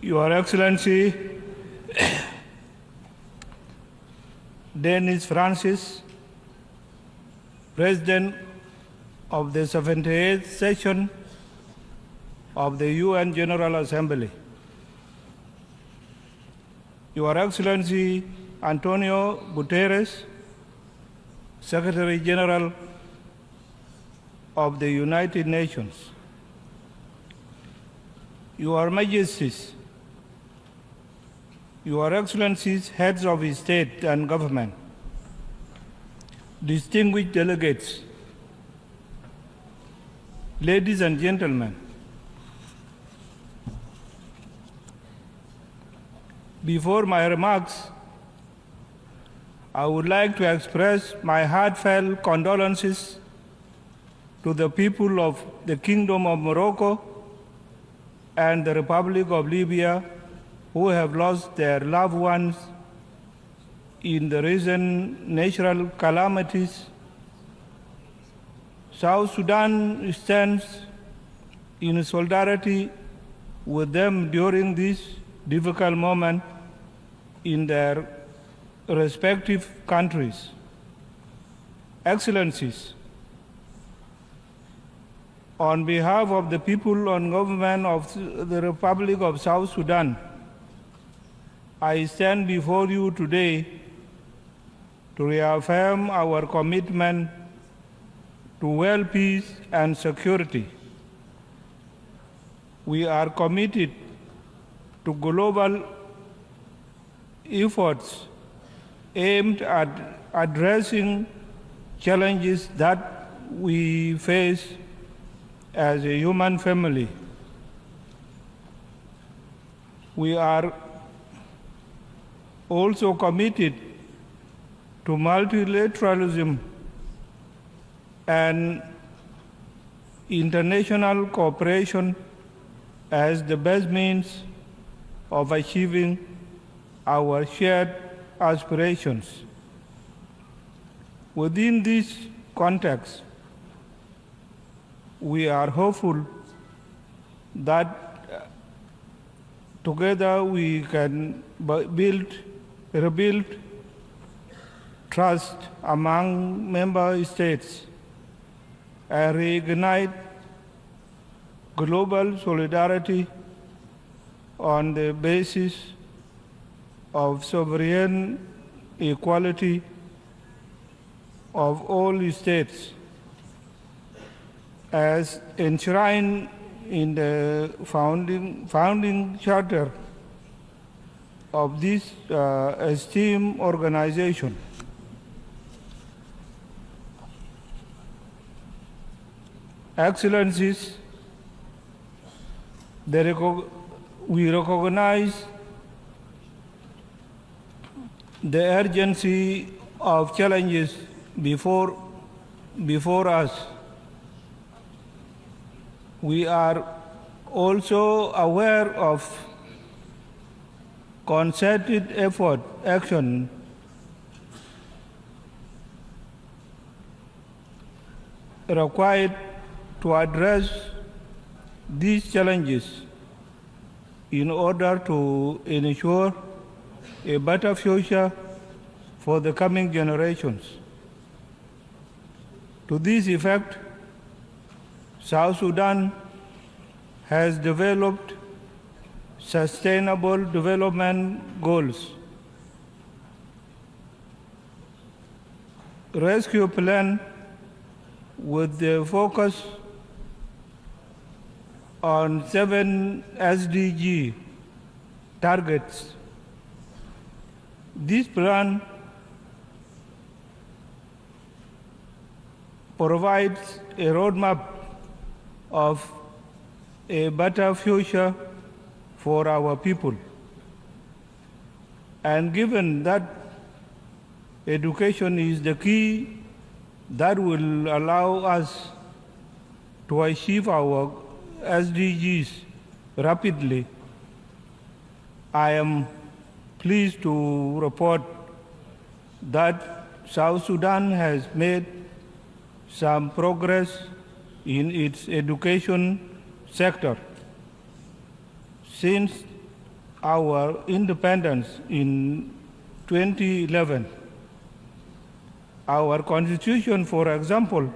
Your Excellency, Dennis Francis, President of the 78th session of the UN General Assembly. Your Excellency, Antonio Guterres, Secretary General of the United Nations. Your Majesties, Your Excellencies, Heads of State and Government, distinguished delegates, ladies and gentlemen, before my remarks, I would like to express my heartfelt condolences to the people of the Kingdom of Morocco and the Republic of Libya who have lost their loved ones in the recent natural calamities. South Sudan stands in solidarity with them during this difficult moment in their respective countries. Excellencies, on behalf of the people and government of the Republic of South Sudan, I stand before you today to reaffirm our commitment to world peace and security. We are committed to global efforts aimed at addressing challenges that we face as a human family. We are also committed to multilateralism and international cooperation as the best means of achieving our shared aspirations. Within this context, we are hopeful that together we can rebuild trust among member states and reignite global solidarity on the basis of sovereign equality of all states as enshrined in the founding charter of this esteemed organization. Excellencies, we recognize the urgency of challenges before us. We are also aware of concerted action required to address these challenges in order to ensure a better future for the coming generations. To this effect, South Sudan has developed sustainable development goals, rescue plan with the focus on 7 SDG targets. This plan provides a roadmap of a better future for our people. And given that education is the key that will allow us to achieve our SDGs rapidly, I am pleased to report that South Sudan has made some progress in its education sector. Since our independence in 2011, our Constitution, for example,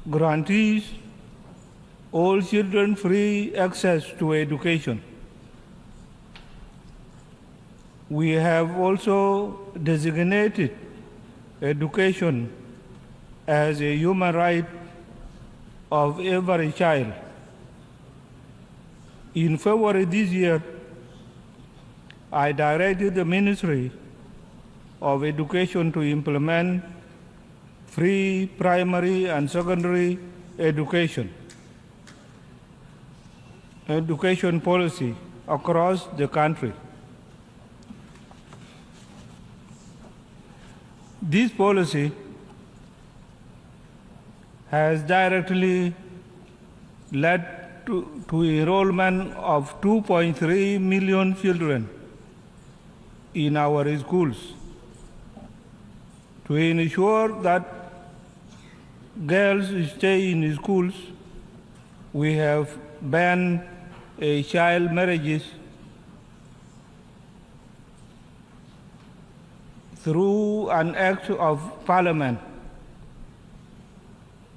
guarantees all children free access to education. We have also designated education as a human right of every child. In February this year, I directed the Ministry of Education to implement free primary and secondary education policy across the country. This policy has directly led to enrollment of 2.3 million children in our schools. To ensure that girls stay in schools, we have banned child marriages through an act of parliament.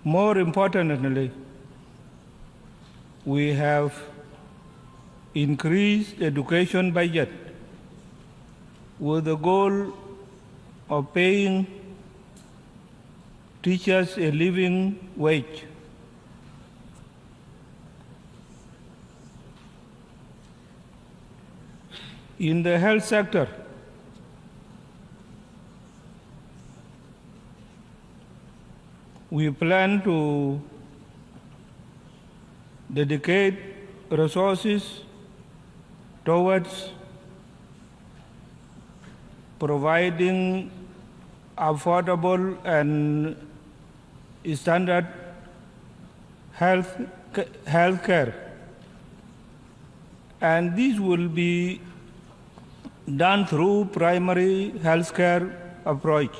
More importantly, we have increased education budget with the goal of paying teachers a living wage. In the health sector, we plan to dedicate resources towards providing affordable and standard health care. And this will be done through primary health care approach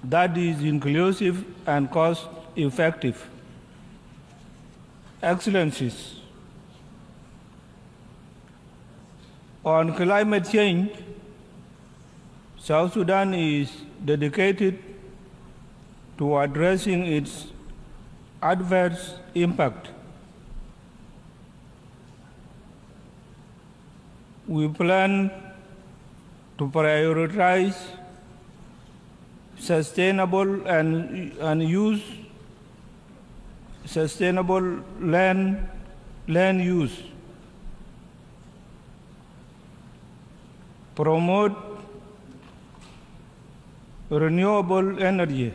that is inclusive and cost-effective. Excellencies, on climate change, South Sudan is dedicated to addressing its adverse impact. We plan to prioritize sustainable and use sustainable land use, promote renewable energy,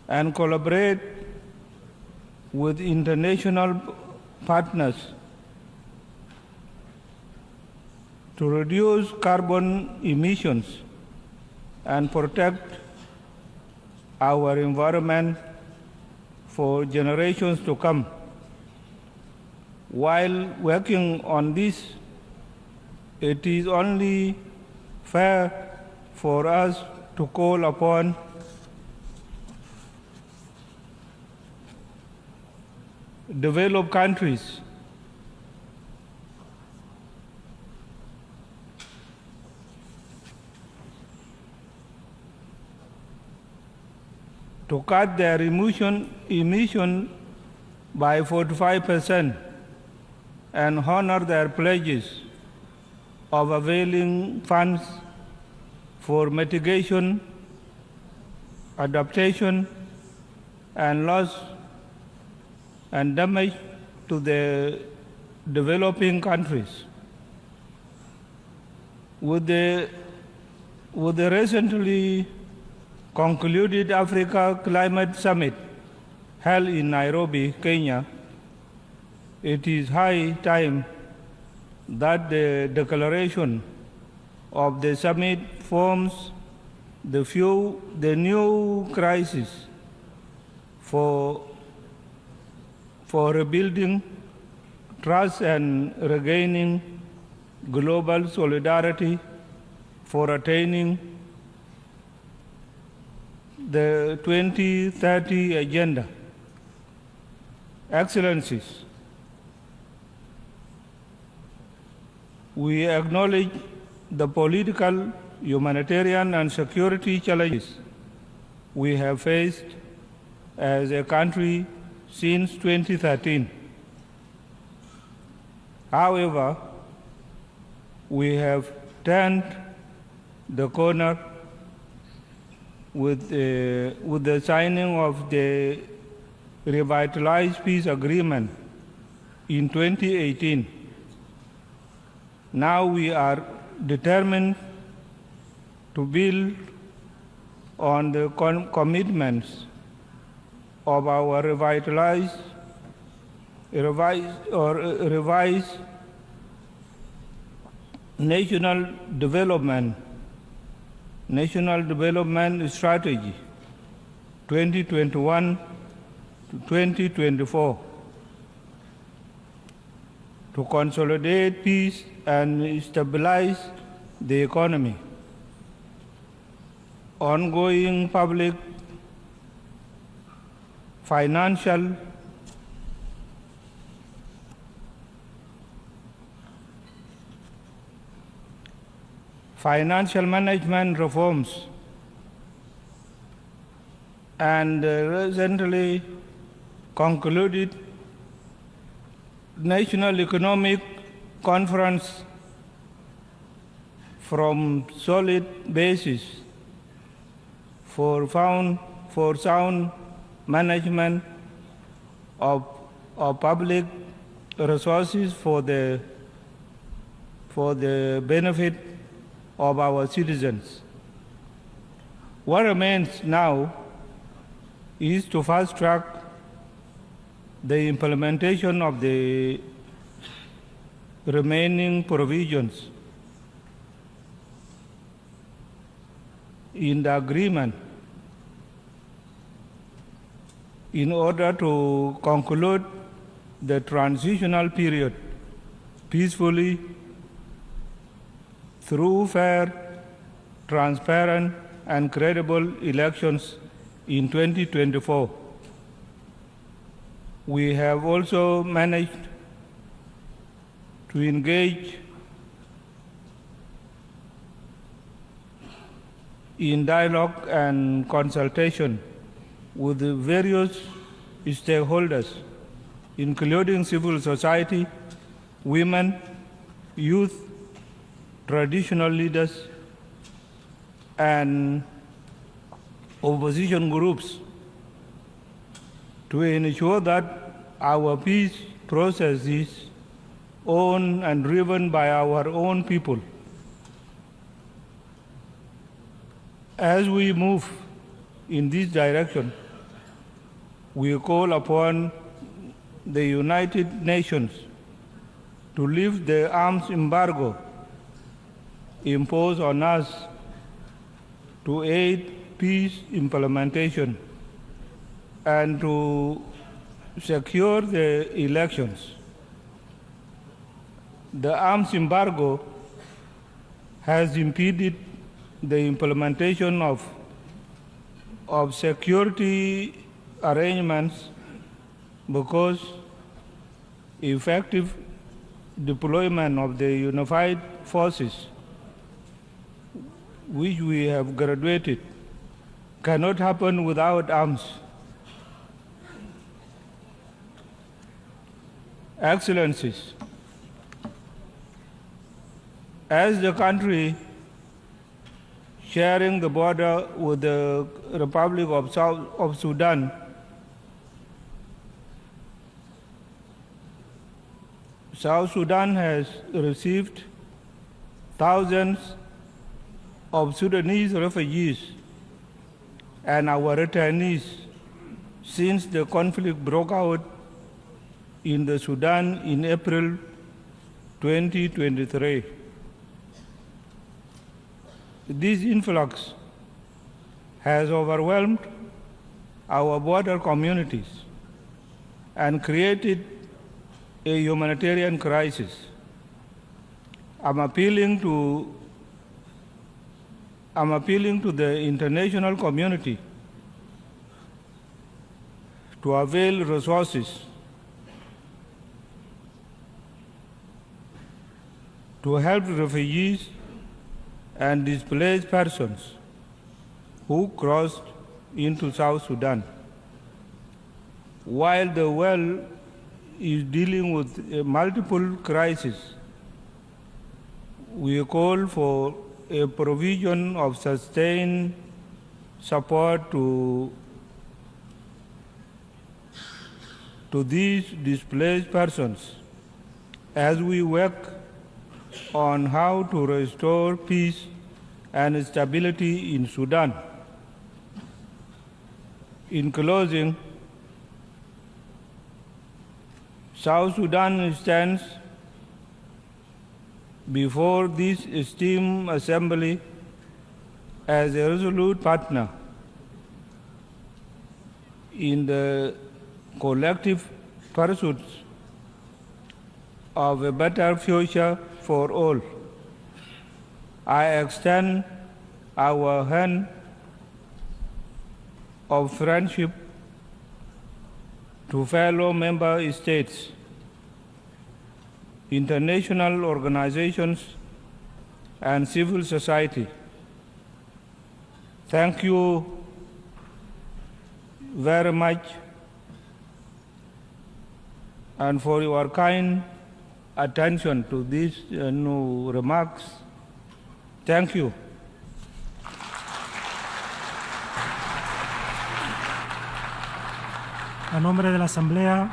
and collaborate with international partners to reduce carbon emissions and protect our environment for generations to come. While working on this, it is only fair for us to call upon developed countries to cut their emission by 45% and honor their pledges of availing funds for mitigation, adaptation, and loss and damage to the developing countries. With the recently concluded Africa Climate Summit held in Nairobi, Kenya, it is high time that the declaration of the summit forms the new crisis for rebuilding trust and regaining global solidarity for attaining the 2030 agenda Excellencies, we acknowledge the political, humanitarian, and security challenges we have faced as a country since 2013. However, we have turned the corner with the signing of the revitalized peace agreement in 2018. Now we are determined to build on the commitments of our revised national development strategy 2021 to 2024 to consolidate peace and stabilize the economy. Ongoing public, financial, management reforms and recently concluded National Economic Conference from solid basis for sound management of public resources for the benefit of our citizens. What remains now is to fast-track the implementation of the remaining provisions in the agreement in order to conclude the transitional period peacefully through fair, transparent, and credible elections in 2024. We have also managed to engage in dialogue and consultation with the various stakeholders, including civil society, women, youth, traditional leaders, and opposition groups to ensure that our peace process is owned and driven by our own people. As we move in this direction, we call upon the United Nations to lift the arms embargo imposed on us to aid peace implementation and to secure the elections. The arms embargo has impeded the implementation of security arrangements because effective deployment of the unified forces, which we have graduated, cannot happen without arms. Excellencies, as the country sharing the border with the Republic of Sudan, South Sudan has received thousands of Sudanese refugees and our returnees since the conflict broke out in the Sudan in April 2023. This influx has overwhelmed our border communities and created a humanitarian crisis. I'm appealing to the international community to avail resources to help refugees and displaced persons who crossed into South Sudan. While the world is dealing with multiple crises, we call for a provision of sustained support to these displaced persons as we work on how to restore peace and stability in Sudan. In closing, South Sudan stands before this esteemed assembly as a resolute partner in the collective pursuits of a better future for all. I extend our hand of friendship to fellow member states, international organizations, and civil society. Thank you very much and for your kind attention to these remarks. Thank you. A nombre de la Asamblea,